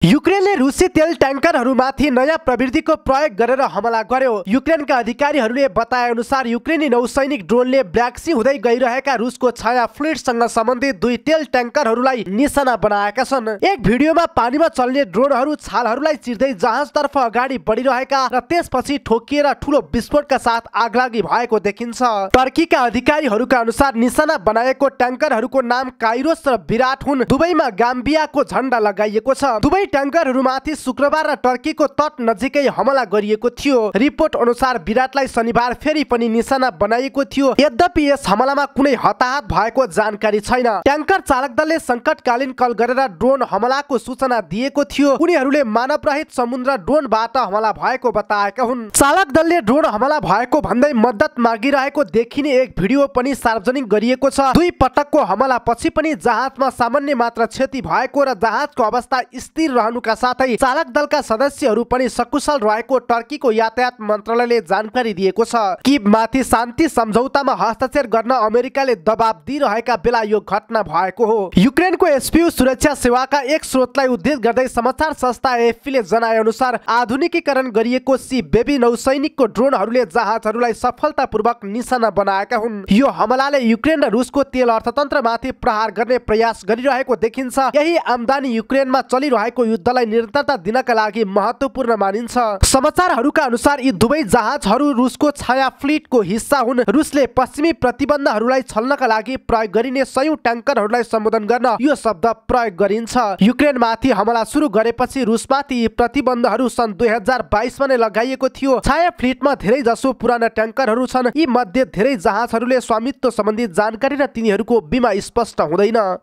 युक्रेनले रुसी तेल ट्याङ्करहरूमाथि नयाँ प्रविधिको प्रयोग गरेर हमला गर्यो। युक्रेनका अधिकारीहरूले बताए अनुसार युक्रेनी नौसैनिक ड्रोनले ब्ल्याक सी हुँदै गइरहेका रुसको छाया फ्लिटसँग सम्बन्धित दुई तेल ट्याङ्करहरूलाई निशाना बनाएका छन्। एक भिडियोमा पानीमा चल्ने ड्रोनहरू छालहरूलाई चिर्दै जहाजतर्फ अगाडि बढिरहेका र त्यसपछि ठोकिएर ठूलो विस्फोटका साथ आगलागी भएको देखिन्छ। टर्कीका अधिकारीहरूका अनुसार निशाना बनाएको ट्याङ्करहरूको नाम काइरोस र विराट हुन्। दुवैमा गाम्बियाको झण्डा लगाइएको छ। दुवै ट्याङ्करहरूमाथि शुक्रबार र टर्कीको तट नजिकै हमला गरिएको थियो। रिपोर्ट अनुसार विराटलाई शनिबार फेरि पनि निशाना बनाइएको थियो। यद्यपि यस हमलामा कुनै हताहत भएको जानकारी छैन। ट्याङ्कर चालक दलले संकटकालीन कल गरेर ड्रोन हमलाको सूचना दिएको थियो। उनीहरूले मानवरहित समुद्र ड्रोनबाट हमला भएको बताएका हुन्। चालक दलले ड्रोन हमला भएको भन्दै मद्दत मागिरहेको देखिने एक भिडियो पनि सार्वजनिक गरिएको छ। दुई पटकको हमला पछि पनि जहाजमा सामान्य मात्र क्षति भएको र जहाजको अवस्था स्थिर रहनुका साथै चालक दलका सदस्यहरू पनि सकुशल रहेको टर्कीको यातायात मन्त्रालयले जानकारी दिएको छ। किभमाथि शान्ति सम्झौतामा हस्ताक्षर गर्न अमेरिकाले दबाब दिइरहेका बेला यो घटना भएको हो। युक्रेनको एसपीयू सुरक्षा सेवाका एक स्रोतलाई उद्धृत गर्दै समाचार संस्था एएफपीले जनाए अनुसार आधुनिकीकरण गरिएको सी बेबी नौसैनिकको ड्रोनहरूले जहाजहरूलाई सफलतापूर्वक निशाना बनाएका हुन्। यो हमलाले युक्रेन र रुसको तेल अर्थतन्त्रमाथि प्रहार गर्ने प्रयास गरिरहेको देखिन्छ। यही आम्दानी युक्रेनमा चलिरहेको युद्धलाई निरन्तरता दिनका लागि महत्त्वपूर्ण मानिन्छ। समाचारहरूका अनुसार यी दुवै जहाजहरू रुसको छाया फ्लिटको हिस्सा हुन्। रुसले पश्चिमी प्रतिबन्धहरूलाई छल्नका लागि प्रयोग गरिने सयौं ट्याङ्करहरूलाई सम्बोधन गर्न यो शब्द प्रयोग गरिन्छ। युक्रेनमाथि हमला सुरु गरेपछि रुसमाथि यी प्रतिबन्धहरू सन् 2022 मा नै लगाइएको थियो। छाया फ्लिटमा धेरै जसो पुराना ट्याङ्करहरू छन्। यी मध्ये धेरै जहाजहरूले स्वामित्व सम्बन्धी जानकारी र तिनीहरूको बीमा स्पष्ट हुँदैन।